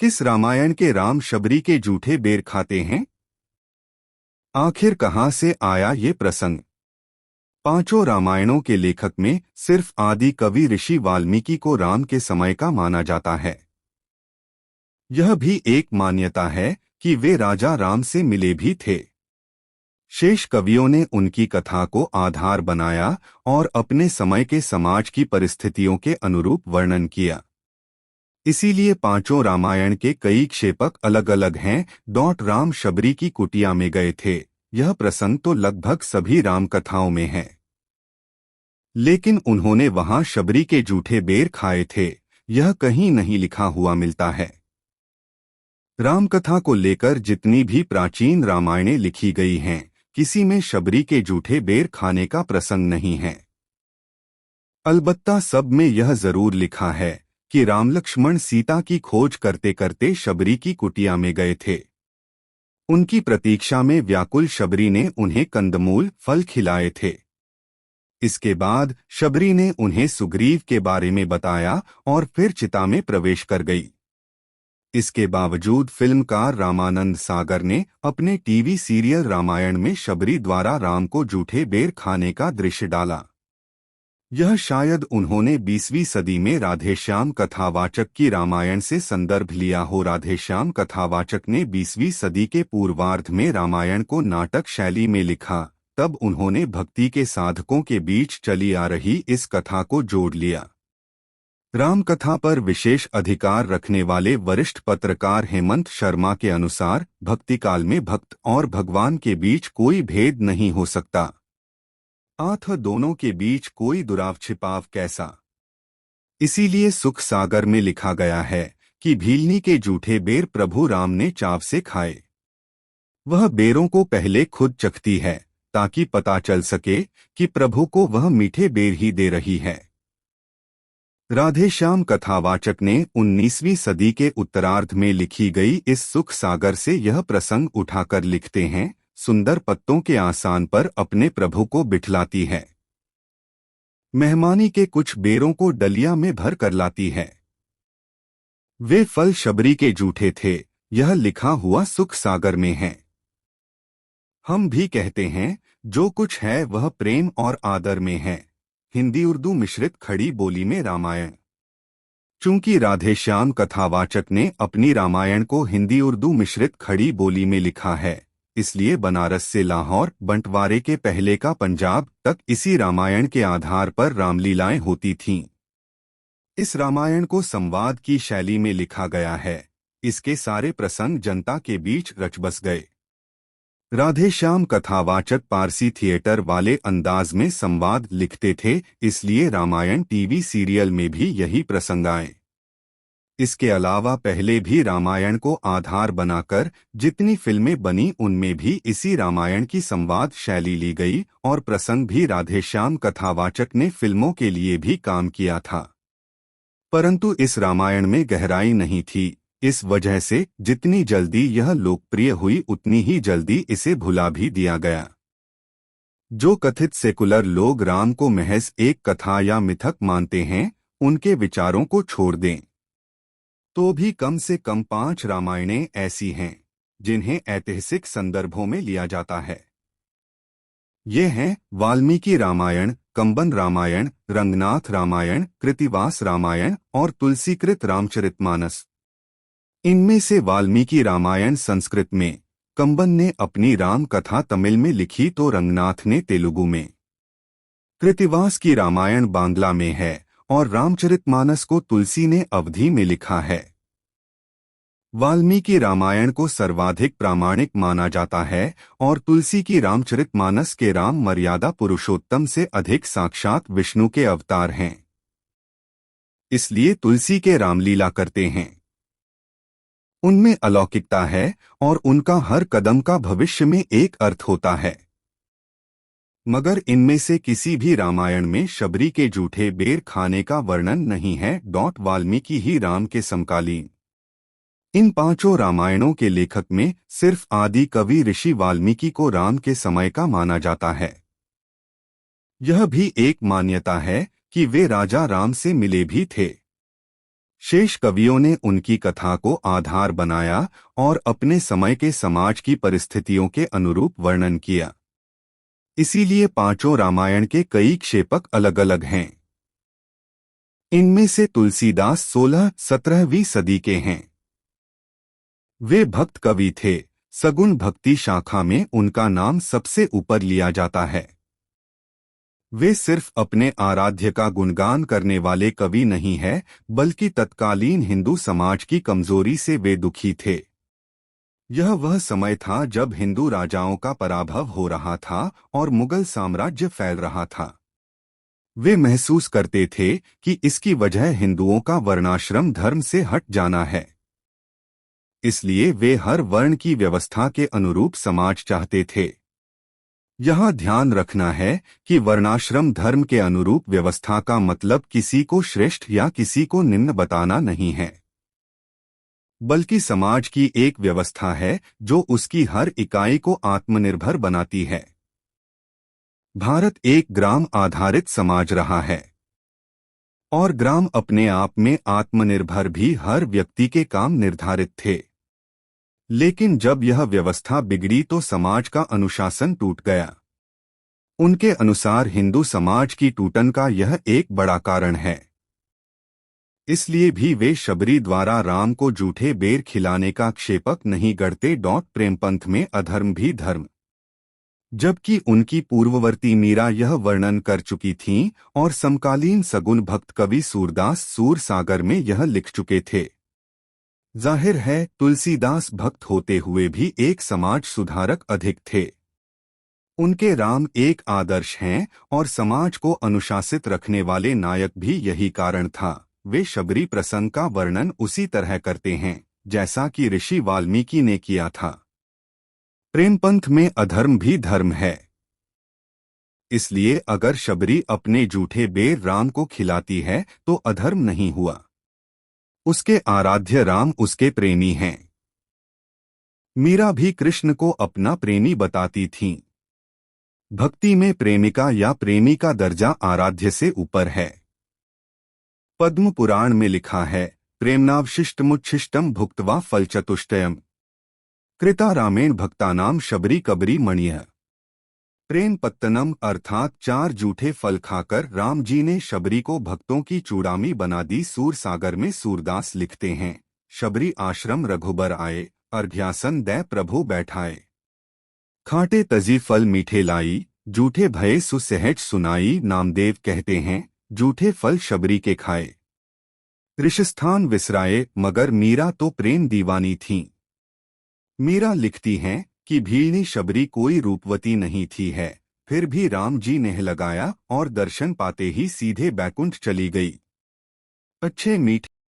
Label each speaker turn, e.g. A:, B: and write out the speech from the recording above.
A: किस रामायण के राम शबरी के जूठे बेर खाते हैं? आखिर कहां से आया ये प्रसंग? पांचों रामायणों के लेखक में सिर्फ आदि कवि ऋषि वाल्मीकि को राम के समय का माना जाता है। यह भी एक मान्यता है कि वे राजा राम से मिले भी थे। शेष कवियों ने उनकी कथा को आधार बनाया और अपने समय के समाज की परिस्थितियों के अनुरूप वर्णन किया। इसीलिए पांचों रामायण के कई क्षेपक अलग अलग हैं। राम शबरी की कुटिया में गए थे, यह प्रसंग तो लगभग सभी राम कथाओं में है, लेकिन उन्होंने वहां शबरी के जूठे बेर खाए थे, यह कहीं नहीं लिखा हुआ मिलता है। रामकथा को लेकर जितनी भी प्राचीन रामायणें लिखी गई हैं, किसी में शबरी के जूठे बेर खाने का प्रसंग नहीं है। अलबत्ता सब में यह जरूर लिखा है कि राम लक्ष्मण सीता की खोज करते करते शबरी की कुटिया में गए थे। उनकी प्रतीक्षा में व्याकुल शबरी ने उन्हें कंदमूल फल खिलाए थे। इसके बाद शबरी ने उन्हें सुग्रीव के बारे में बताया और फिर चिता में प्रवेश कर गई। इसके बावजूद फिल्मकार रामानंद सागर ने अपने टीवी सीरियल रामायण में शबरी द्वारा राम को जूठे बेर खाने का दृश्य डाला। यह शायद उन्होंने 20वीं सदी में राधेश्याम कथावाचक की रामायण से संदर्भ लिया हो। राधेश्याम कथावाचक ने 20वीं सदी के पूर्वार्ध में रामायण को नाटक शैली में लिखा, तब उन्होंने भक्ति के साधकों के बीच चली आ रही इस कथा को जोड़ लिया। रामकथा पर विशेष अधिकार रखने वाले वरिष्ठ पत्रकार हेमंत शर्मा के अनुसार भक्तिकाल में भक्त और भगवान के बीच कोई भेद नहीं हो सकता, अतः दोनों के बीच कोई दुराव छिपाव कैसा। इसीलिए सुख सागर में लिखा गया है कि भीलनी के जूठे बेर प्रभु राम ने चाव से खाए। वह बेरों को पहले खुद चखती है ताकि पता चल सके कि प्रभु को वह मीठे बेर ही दे रही है। राधेश्याम कथावाचक ने 19वीं सदी के उत्तरार्ध में लिखी गई इस सुख सागर से यह प्रसंग उठाकर लिखते हैं, सुंदर पत्तों के आसान पर अपने प्रभु को बिठलाती है, मेहमानी के कुछ बेरों को डलिया में भर कर लाती है। वे फल शबरी के जूठे थे, यह लिखा हुआ सुख सागर में है। हम भी कहते हैं जो कुछ है वह प्रेम और आदर में है। हिंदी उर्दू मिश्रित खड़ी बोली में रामायण। चूंकि राधेश्याम कथावाचक ने अपनी रामायण को हिंदी उर्दू मिश्रित खड़ी बोली में लिखा है, इसलिए बनारस से लाहौर बंटवारे के पहले का पंजाब तक इसी रामायण के आधार पर रामलीलाएं होती थीं। इस रामायण को संवाद की शैली में लिखा गया है। इसके सारे प्रसंग जनता के बीच रचबस गए। राधेश्याम कथावाचक पारसी थिएटर वाले अंदाज में संवाद लिखते थे, इसलिए रामायण टीवी सीरियल में भी यही प्रसंग आए। इसके अलावा पहले भी रामायण को आधार बनाकर जितनी फिल्में बनी उनमें भी इसी रामायण की संवाद शैली ली गई और प्रसंग भी राधेश्याम कथावाचक ने फिल्मों के लिए भी काम किया था। परंतु इस रामायण में गहराई नहीं थी। इस वजह से जितनी जल्दी यह लोकप्रिय हुई उतनी ही जल्दी इसे भुला भी दिया गया। जो कथित सेकुलर लोग राम को महज एक कथा या मिथक मानते हैं, उनके विचारों को छोड़ दें तो भी कम से कम 5 रामायणें ऐसी हैं जिन्हें ऐतिहासिक संदर्भों में लिया जाता है। ये हैं वाल्मीकि रामायण, कंबन रामायण, रंगनाथ रामायण, कृतिवास रामायण और तुलसीकृत रामचरितमानस। इनमें से वाल्मीकि रामायण संस्कृत में, कंबन ने अपनी राम कथा तमिल में लिखी तो रंगनाथ ने तेलुगु में। कृतिवास की रामायण बांग्ला में है और रामचरितमानस को तुलसी ने अवधी में लिखा है। वाल्मीकि रामायण को सर्वाधिक प्रामाणिक माना जाता है और तुलसी की रामचरितमानस के राम मर्यादा पुरुषोत्तम से अधिक साक्षात विष्णु के अवतार हैं। इसलिए तुलसी के रामलीला करते हैं। उनमें अलौकिकता है और उनका हर कदम का भविष्य में एक अर्थ होता है। मगर इनमें से किसी भी रामायण में शबरी के जूठे बेर खाने का वर्णन नहीं है। वाल्मीकि ही राम के समकालीन। इन पांचों रामायणों के लेखक में सिर्फ आदि कवि ऋषि वाल्मीकि को राम के समय का माना जाता है। यह भी एक मान्यता है कि वे राजा राम से मिले भी थे। शेष कवियों ने उनकी कथा को आधार बनाया और अपने समय के समाज की परिस्थितियों के अनुरूप वर्णन किया। इसीलिए पांचों रामायण के कई क्षेपक अलग अलग हैं। इनमें से तुलसीदास 16-17वीं सदी के हैं। वे भक्त कवि थे। सगुण भक्ति शाखा में उनका नाम सबसे ऊपर लिया जाता है। वे सिर्फ अपने आराध्य का गुणगान करने वाले कवि नहीं है, बल्कि तत्कालीन हिंदू समाज की कमजोरी से वे दुखी थे। यह वह समय था जब हिंदू राजाओं का पराभव हो रहा था और मुगल साम्राज्य फैल रहा था। वे महसूस करते थे कि इसकी वजह हिंदुओं का वर्णाश्रम धर्म से हट जाना है। इसलिए वे हर वर्ण की व्यवस्था के अनुरूप समाज चाहते थे। यहाँ ध्यान रखना है कि वर्णाश्रम धर्म के अनुरूप व्यवस्था का मतलब किसी को श्रेष्ठ या किसी को निम्न बताना नहीं है, बल्कि समाज की एक व्यवस्था है जो उसकी हर इकाई को आत्मनिर्भर बनाती है। भारत एक ग्राम आधारित समाज रहा है और ग्राम अपने आप में आत्मनिर्भर भी हर व्यक्ति के काम निर्धारित थे। लेकिन जब यह व्यवस्था बिगड़ी तो समाज का अनुशासन टूट गया। उनके अनुसार हिंदू समाज की टूटन का यह एक बड़ा कारण है। इसलिए भी वे शबरी द्वारा राम को जूठे बेर खिलाने का क्षेपक नहीं गढ़ते। प्रेमपंथ में अधर्म भी धर्म, जबकि उनकी पूर्ववर्ती मीरा यह वर्णन कर चुकी थीं और समकालीन सगुण भक्त कवि सूरदास सूर सागर में यह लिख चुके थे। जाहिर है तुलसीदास भक्त होते हुए भी एक समाज सुधारक अधिक थे। उनके राम एक आदर्श हैं और समाज को अनुशासित रखने वाले नायक भी यही कारण था। वे शबरी प्रसंग का वर्णन उसी तरह करते हैं जैसा कि ऋषि वाल्मीकि ने किया था। प्रेमपंथ में अधर्म भी धर्म है। इसलिए अगर शबरी अपने जूठे बेर राम को खिलाती है तो अधर्म नहीं हुआ। उसके आराध्य राम उसके प्रेमी हैं। मीरा भी कृष्ण को अपना प्रेमी बताती थीं। भक्ति में प्रेमिका या प्रेमी का दर्जा आराध्य से ऊपर है। पद्म पुराण में लिखा है, प्रेमनावशिष्टमुच्छिष्टम भुक्त्वा फलचतुष्टयम् कृता रामेण भक्तानाम शबरी कबरी मणिय। प्रेम पत्तनम अर्थात 4 जूठे फल खाकर राम जी ने शबरी को भक्तों की चूड़ामी बना दी। सूर सागर में सूरदास लिखते हैं, शबरी आश्रम रघुबर आए, अर्घ्यासन दे प्रभु बैठाए। खाटे तजी फल मीठे लाई, जूठे भये सुसहज सुनाई। नामदेव कहते हैं, जूठे फल शबरी के खाए। ऋषस्थान विसराए, मगर मीरा तो प्रेम दीवानी थीं। मीरा लिखती हैं कि भीलनी शबरी कोई रूपवती नहीं थी है, फिर भी राम जी नेह लगाया और दर्शन पाते ही सीधे बैकुंठ चली गई। अच्छे मीठे